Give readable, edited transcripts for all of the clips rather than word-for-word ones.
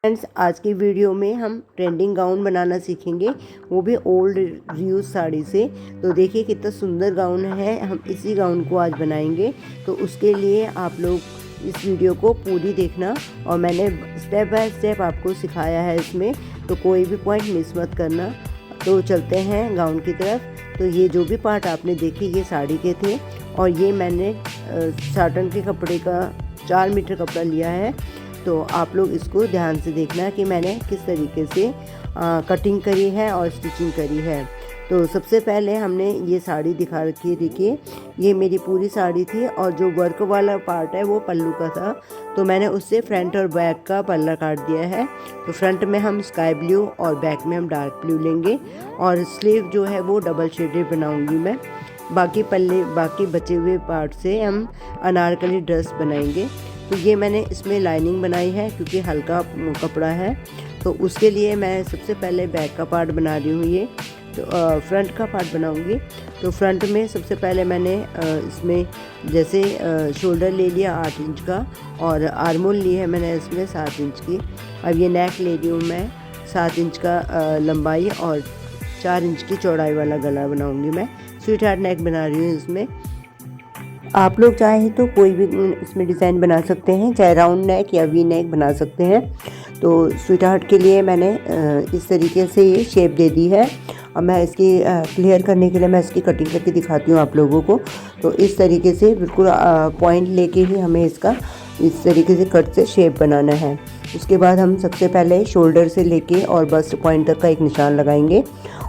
Friends, आज की video में हम ट्रेंडिंग गाउन बनाना सीखेंगे, वो भी ओल्ड यूज साड़ी से। तो देखिए कितना सुंदर गाउन है। हम इसी गाउन को आज बनाएंगे। तो उसके लिए आप लोग इस वीडियो को पूरी देखना, और मैंने स्टेप बाय स्टेप आपको सिखाया है इसमें, तो कोई भी पॉइंट मिस मत करना। तो चलते हैं गाउन की तरफ। तो ये जो भी पार्ट आपने देखे ये साड़ी के थे, और ये मैंने साटन के कपड़े का 4 मीटर कपड़ा लिया है। तो आप लोग इसको ध्यान से देखना कि मैंने किस तरीके से कटिंग करी है और स्टिचिंग करी है। तो सबसे पहले हमने ये साड़ी दिखा रखी है। देखिए ये मेरी पूरी साड़ी थी, और जो वर्क वाला पार्ट है वो पल्लू का था। तो मैंने उससे फ्रंट और बैक का पल्ला काट दिया है। तो फ्रंट में हम स्काई ब्लू और बैक में हम डार्क ब्लू लेंगे, और स्लीव जो है वो डबल शेडेड बनाऊंगी मैं। बाकी बचे हुए पार्ट से हम अनारकली ड्रेस बनाएंगे। तो ये मैंने इसमें लाइनिंग बनाई है क्योंकि हल्का कपड़ा है। तो उसके लिए मैं सबसे पहले बैक का पार्ट बना रही हूँ। ये तो फ्रंट का पार्ट बनाऊँगी। तो फ्रंट में सबसे पहले मैंने इसमें जैसे शोल्डर ले लिया 8 इंच का, और आर्मोल ली है मैंने इसमें 7 इंच की। अब ये नेक ले रही हूँ मैं 7 इंच का लंबाई, और 4 इंच की चौड़ाई वाला गला बनाऊँगी मैं। स्वीट हार्ट नेक बना रही हूँ इसमें। आप लोग चाहें तो कोई भी इसमें डिज़ाइन बना सकते हैं, चाहे राउंड नेक या वी नेक बना सकते हैं। तो स्वीट हार्ट के लिए मैंने इस तरीके से ये शेप दे दी है। और मैं इसकी क्लियर करने के लिए मैं इसकी कटिंग करके दिखाती हूँ आप लोगों को। तो इस तरीके से बिल्कुल पॉइंट लेके ही हमें इसका इस तरीके से कट से शेप बनाना है। उसके बाद हम सबसे पहले शोल्डर से लेके और बस्ट पॉइंट तक का एक निशान लगाएंगे,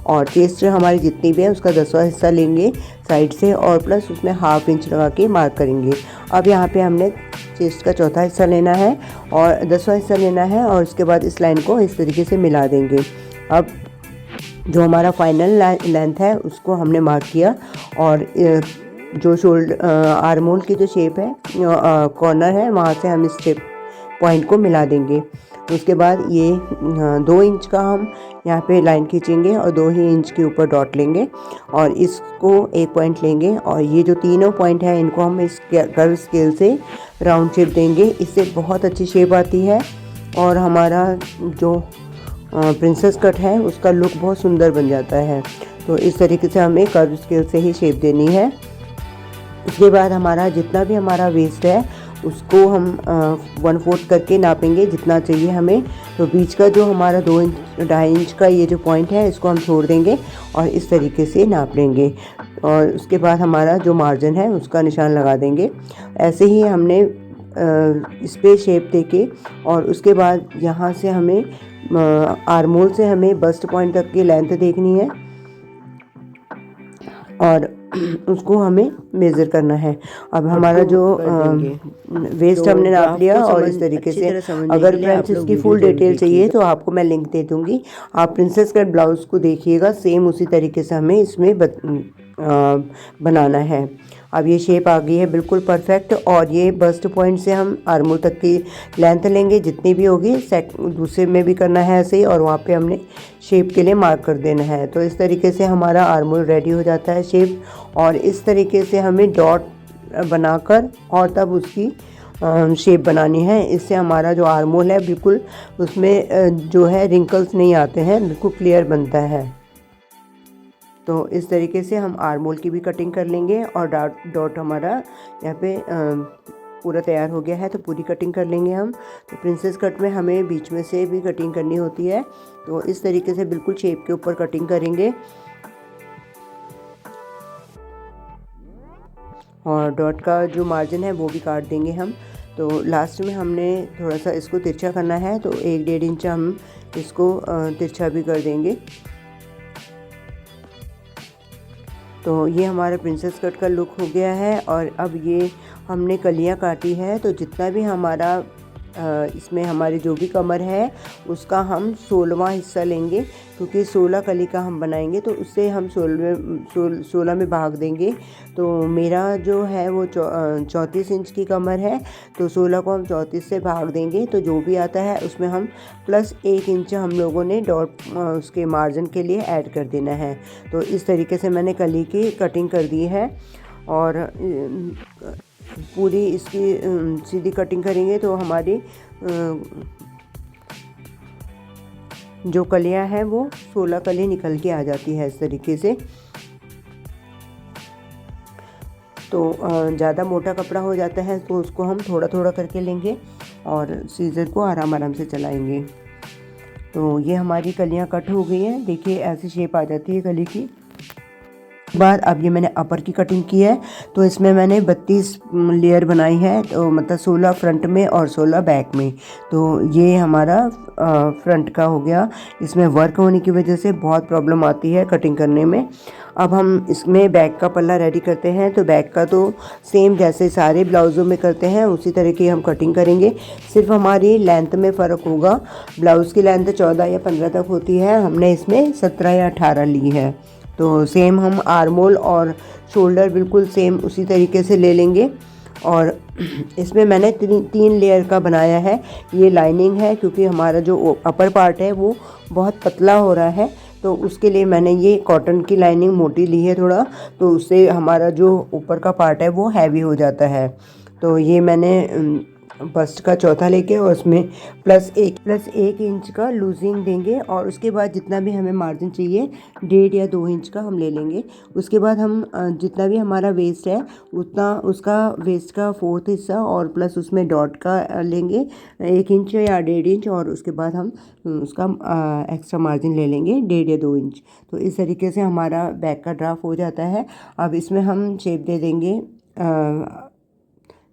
और चेस्ट हमारी जितनी भी है उसका 10वां हिस्सा लेंगे साइड से, और प्लस उसमें 1/2 इंच लगा के मार्क करेंगे। अब यहाँ पे हमने चेस्ट का 4था हिस्सा लेना है और 10वां हिस्सा लेना है, और उसके बाद इस लाइन को इस तरीके से मिला देंगे। अब जो हमारा फाइनल लेंथ है उसको हमने मार्क किया, और जो शोल्डर आर्मोल की जो शेप है कॉर्नर है वहाँ से हम इस शेप पॉइंट को मिला देंगे। उसके बाद ये 2 इंच का हम यहाँ पे लाइन खींचेंगे, और 2 ही इंच के ऊपर डॉट लेंगे, और इसको एक पॉइंट लेंगे, और ये जो तीनों पॉइंट हैं इनको हम इस कर्व स्केल से राउंड शेप देंगे। इससे बहुत अच्छी शेप आती है, और हमारा जो प्रिंसेस कट है उसका लुक बहुत सुंदर बन जाता है। तो इस तरीके से हमें कर्व स्केल से ही शेप देनी है। उसके बाद हमारा जितना भी हमारा वेस्ट है उसको हम 1/4 करके नापेंगे जितना चाहिए हमें। तो बीच का जो हमारा 2.5 इंच का ये जो पॉइंट है इसको हम छोड़ देंगे, और इस तरीके से नाप लेंगे। और उसके बाद हमारा जो मार्जिन है उसका निशान लगा देंगे। ऐसे ही हमने इस पे शेप देके, और उसके बाद यहाँ से हमें आर्मोल से हमें बस्ट पॉइंट तक की लेंथ देखनी है, और उसको हमें मेज़र करना है। अब हमारा जो वेस्ट हमने नाप लिया, और इस तरीके से अगर फ्रेंड्स इसकी फुल डिटेल चाहिए तो आपको मैं लिंक दे दूँगी। आप प्रिंसेस कट ब्लाउज़ को देखिएगा, सेम उसी तरीके से हमें इसमें बनाना है। अब ये शेप आ गई है बिल्कुल परफेक्ट, और ये बस्ट पॉइंट से हम आर्मोल तक की लेंथ लेंगे जितनी भी होगी। दूसरे में भी करना है ऐसे ही, और वहाँ पे हमने शेप के लिए मार्क कर देना है। तो इस तरीके से हमारा आर्मोल रेडी हो जाता है शेप, और इस तरीके से हमें डॉट बनाकर और तब उसकी शेप बनानी है। इससे हमारा जो आर्मोल है बिल्कुल उसमें जो है रिंकल्स नहीं आते हैं, बिल्कुल क्लियर बनता है। तो इस तरीके से हम आर्मोल की भी कटिंग कर लेंगे, और डॉट हमारा यहाँ पे पूरा तैयार हो गया है। तो पूरी कटिंग कर लेंगे हम। तो प्रिंसेस कट में हमें बीच में से भी कटिंग करनी होती है। तो इस तरीके से बिल्कुल शेप के ऊपर कटिंग करेंगे, और डॉट का जो मार्जिन है वो भी काट देंगे हम। तो लास्ट में हमने थोड़ा सा इसको तिरछा करना है, तो 1-1.5 इंच हम इसको तिरछा भी कर देंगे। तो ये हमारा प्रिंसेस कट का लुक हो गया है। और अब ये हमने कलियां काटी है, तो जितना भी हमारा इसमें हमारी जो भी कमर है उसका हम 16वां हिस्सा लेंगे, क्योंकि 16 कली का हम बनाएंगे। तो उससे हम 16 में भाग देंगे। तो मेरा जो है वो 34 इंच की कमर है, तो 16 को हम 34 से भाग देंगे। तो जो भी आता है उसमें हम प्लस 1 इंच हम लोगों ने डॉट उसके मार्जिन के लिए ऐड कर देना है। तो इस तरीके से मैंने कली की कटिंग कर दी है, और पूरी इसकी सीधी कटिंग करेंगे तो हमारी जो कलियां हैं वो 16 कली निकल के आ जाती है इस तरीके से। तो ज़्यादा मोटा कपड़ा हो जाता है तो उसको हम थोड़ा थोड़ा करके लेंगे और सीज़र को आराम आराम से चलाएंगे। तो ये हमारी कलियां कट हो गई हैं, देखिए ऐसी शेप आ जाती है कली की। बाद अब ये मैंने अपर की कटिंग की है, तो इसमें मैंने 32 लेयर बनाई है, तो मतलब 16 फ्रंट में और 16 बैक में। तो ये हमारा फ्रंट का हो गया। इसमें वर्क होने की वजह से बहुत प्रॉब्लम आती है कटिंग करने में। अब हम इसमें बैक का पल्ला रेडी करते हैं। तो बैक का तो सेम जैसे सारे ब्लाउज़ों में करते हैं उसी तरह की हम कटिंग करेंगे, सिर्फ हमारी लेंथ में फ़र्क होगा। ब्लाउज़ की लेंथ 14 या 15 तक होती है, हमने इसमें 17 या 18 ली है। तो सेम हम आर्मोल और शोल्डर बिल्कुल सेम उसी तरीके से ले लेंगे। और इसमें मैंने तीन लेयर का बनाया है। ये लाइनिंग है क्योंकि हमारा जो अपर पार्ट है वो बहुत पतला हो रहा है, तो उसके लिए मैंने ये कॉटन की लाइनिंग मोटी ली है थोड़ा, तो उससे हमारा जो ऊपर का पार्ट है वो हैवी हो जाता है। तो ये मैंने बस्ट का चौथा लेके और उसमें प्लस एक इंच का लूजिंग देंगे और उसके बाद जितना भी हमें मार्जिन चाहिए 1.5 या 2 इंच का हम ले लेंगे। उसके बाद हम जितना भी हमारा वेस्ट है उतना उसका वेस्ट का 4th हिस्सा और प्लस उसमें डॉट का लेंगे 1 इंच या 1.5 इंच, और उसके बाद हम उसका एक्स्ट्रा मार्जिन ले लेंगे 1.5 या 2 इंच। तो इस तरीके से हमारा बैक का ड्राफ्ट हो जाता है। अब इसमें हम शेप दे देंगे।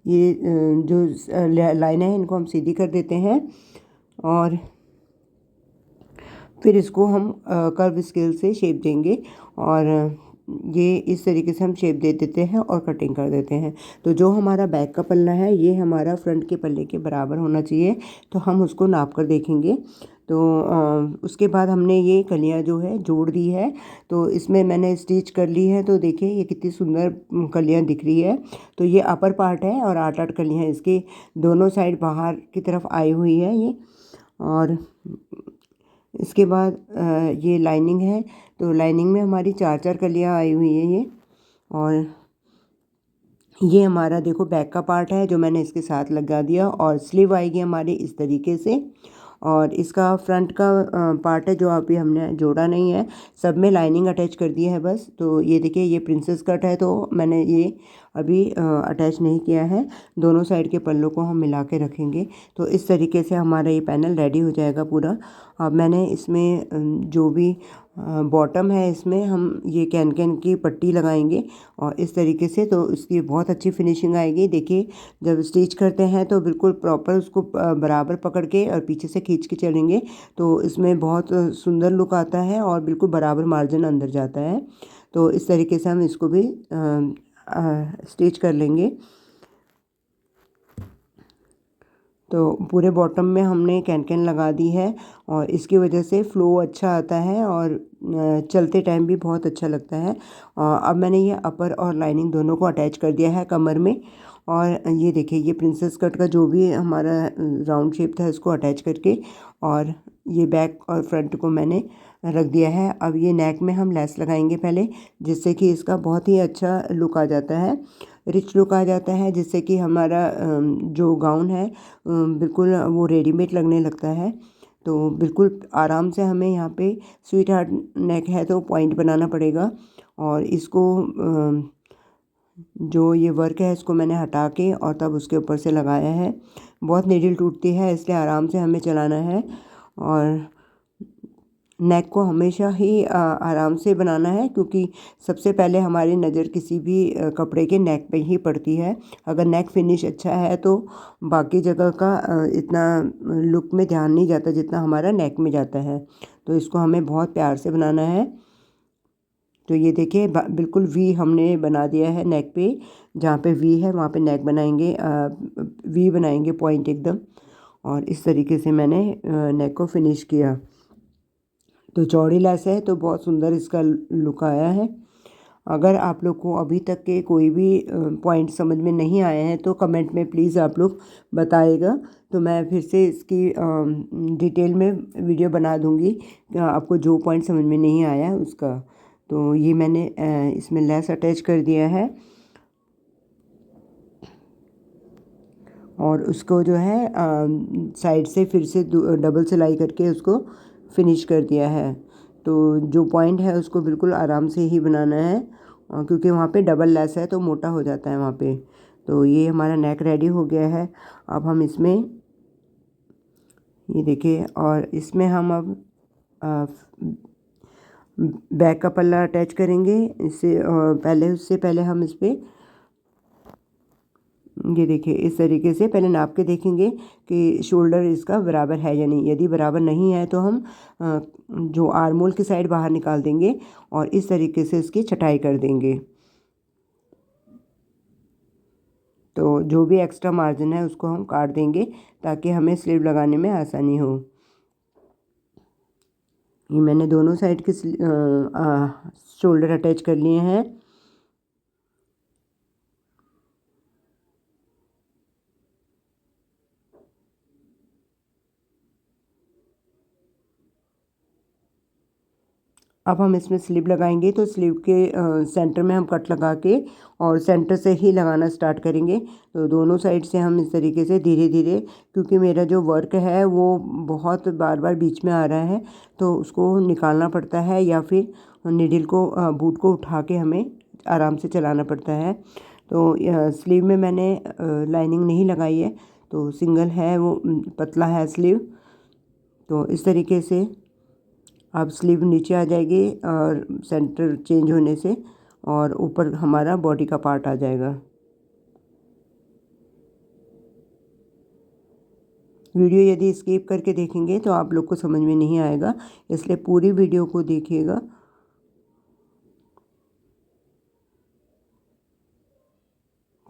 ये जो लाइन है इनको हम सीधी कर देते हैं और फिर इसको हम कर्व स्केल से शेप देंगे और ये इस तरीके से हम शेप दे देते हैं और कटिंग कर देते हैं। तो जो हमारा बैक का पल्ला है ये हमारा फ्रंट के पल्ले के बराबर होना चाहिए, तो हम उसको नाप कर देखेंगे। तो उसके बाद हमने ये कलियां जो है जोड़ दी है, तो इसमें मैंने स्टिच कर ली है। तो देखिए ये कितनी सुंदर कलियां दिख रही है। तो ये अपर पार्ट है और 8-8 कलियां इसके दोनों साइड बाहर की तरफ आई हुई है ये। और इसके बाद ये लाइनिंग है, तो लाइनिंग में हमारी 4-4 कलियां आई हुई है ये। और ये हमारा देखो बैक का पार्ट है जो मैंने इसके साथ लगा दिया, और स्लीव आएगी हमारी इस तरीके से। और इसका फ्रंट का पार्ट है जो अभी हमने जोड़ा नहीं है, सब में लाइनिंग अटैच कर दी है बस। तो ये देखिए ये प्रिंसेस कट है, तो मैंने ये अभी अटैच नहीं किया है। दोनों साइड के पल्लों को हम मिला के रखेंगे। तो इस तरीके से हमारा ये पैनल रेडी हो जाएगा पूरा। अब मैंने इसमें जो भी बॉटम है इसमें हम ये कैन कैन की पट्टी लगाएंगे और इस तरीके से, तो इसकी बहुत अच्छी फिनिशिंग आएगी। देखिए जब स्टिच करते हैं तो बिल्कुल प्रॉपर उसको बराबर पकड़ के और पीछे से खींच के चलेंगे तो इसमें बहुत सुंदर लुक आता है और बिल्कुल बराबर मार्जिन अंदर जाता है। तो इस तरीके से हम इसको भी स्टिच कर लेंगे। तो पूरे बॉटम में हमने कैन कैन लगा दी है और इसकी वजह से फ़्लो अच्छा आता है और चलते टाइम भी बहुत अच्छा लगता है। अब मैंने ये अपर और लाइनिंग दोनों को अटैच कर दिया है कमर में। और ये देखिए ये प्रिंसेस कट का जो भी हमारा राउंड शेप था इसको अटैच करके, और ये बैक और फ्रंट को मैंने रख दिया है। अब ये नेक में हम लेस लगाएंगे पहले, जिससे कि इसका बहुत ही अच्छा लुक आ जाता है, रिच लुक आ जाता है, जिससे कि हमारा जो गाउन है बिल्कुल वो रेडीमेड लगने लगता है। तो बिल्कुल आराम से हमें यहाँ पे स्वीट हार्ट नेक है तो पॉइंट बनाना पड़ेगा। और इसको जो ये वर्क है इसको मैंने हटा के और तब उसके ऊपर से लगाया है। बहुत नीडल टूटती है इसलिए आराम से हमें चलाना है। और नेक को हमेशा ही आराम से बनाना है, क्योंकि सबसे पहले हमारी नज़र किसी भी कपड़े के नेक पे ही पड़ती है। अगर नेक फिनिश अच्छा है तो बाकी जगह का इतना लुक में ध्यान नहीं जाता जितना हमारा नेक में जाता है। तो इसको हमें बहुत प्यार से बनाना है। तो ये देखिए बिल्कुल वी हमने बना दिया है नेक पे, जहाँ पे वी है वहाँ पे नेक बनाएंगे, वी बनाएंगे पॉइंट एकदम। और इस तरीके से मैंने नेक को फिनिश किया। तो चौड़ी लेस है तो बहुत सुंदर इसका लुक आया है। अगर आप लोग को अभी तक के कोई भी पॉइंट समझ में नहीं आए हैं तो कमेंट में प्लीज़ आप लोग बताइएगा, तो मैं फिर से इसकी डिटेल में वीडियो बना दूँगी आपको जो पॉइंट समझ में नहीं आया है उसका। तो ये मैंने इसमें लेस अटैच कर दिया है और उसको जो है साइड से फिर से डबल सिलाई करके उसको फिनिश कर दिया है। तो जो पॉइंट है उसको बिल्कुल आराम से ही बनाना है, क्योंकि वहाँ पे डबल लेस है तो मोटा हो जाता है वहाँ पे। तो ये हमारा नेक रेडी हो गया है। अब हम इसमें ये देखिए, और इसमें हम अब बैक का पल्ला अटैच करेंगे। उससे पहले हम इस पर ये देखिए इस तरीके से पहले नाप के देखेंगे कि शोल्डर इसका बराबर है या नहीं। यदि बराबर नहीं है तो हम जो आर्मोल की साइड बाहर निकाल देंगे और इस तरीके से इसकी छटाई कर देंगे। तो जो भी एक्स्ट्रा मार्जिन है उसको हम काट देंगे ताकि हमें स्लीव लगाने में आसानी हो। ये मैंने दोनों साइड के शोल्डर अटैच कर लिए हैं। अब हम इसमें स्लीव लगाएंगे, तो स्लीव के सेंटर में हम कट लगा के और सेंटर से ही लगाना स्टार्ट करेंगे। तो दोनों साइड से हम इस तरीके से धीरे धीरे, क्योंकि मेरा जो वर्क है वो बहुत बार बार बीच में आ रहा है तो उसको निकालना पड़ता है, या फिर नीडल को बूट को उठा के हमें आराम से चलाना पड़ता है। तो स्लीव में मैंने लाइनिंग नहीं लगाई है, तो सिंगल है, वो पतला है स्लीव। तो इस तरीके से अब स्लीव नीचे आ जाएगी और सेंटर चेंज होने से, और ऊपर हमारा बॉडी का पार्ट आ जाएगा। वीडियो यदि स्किप करके देखेंगे तो आप लोग को समझ में नहीं आएगा, इसलिए पूरी वीडियो को देखिएगा।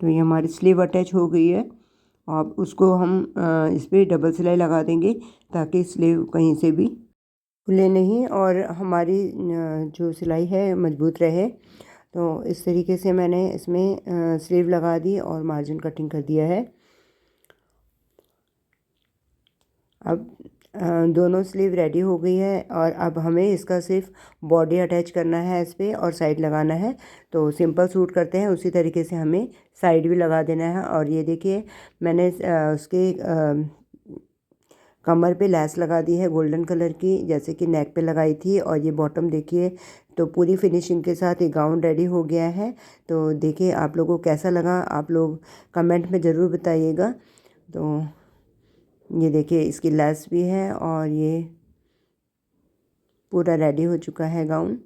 तो ये हमारी स्लीव अटैच हो गई है। अब उसको हम इस पर डबल सिलाई लगा देंगे ताकि स्लीव कहीं से भी खुले नहीं और हमारी जो सिलाई है मजबूत रहे। तो इस तरीके से मैंने इसमें स्लीव लगा दी और मार्जिन कटिंग कर दिया है। अब दोनों स्लीव रेडी हो गई है और अब हमें इसका सिर्फ बॉडी अटैच करना है इस पर और साइड लगाना है। तो सिंपल सूट करते हैं उसी तरीके से हमें साइड भी लगा देना है। और ये देखिए मैंने उसके कमर पे लैस लगा दी है गोल्डन कलर की, जैसे कि नेक पे लगाई थी। और ये बॉटम देखिए, तो पूरी फिनिशिंग के साथ ये गाउन रेडी हो गया है। तो देखिए आप लोगों को कैसा लगा, आप लोग कमेंट में ज़रूर बताइएगा। तो ये देखिए इसकी लेस भी है और ये पूरा रेडी हो चुका है गाउन।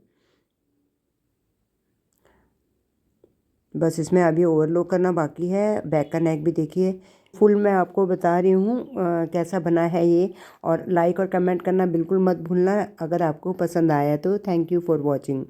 बस इसमें अभी ओवरलॉक करना बाकी है। बैक का नेक भी देखिए फुल मैं आपको बता रही हूँ कैसा बना है ये। और लाइक और कमेंट करना बिल्कुल मत भूलना अगर आपको पसंद आया तो। Thank you for watching.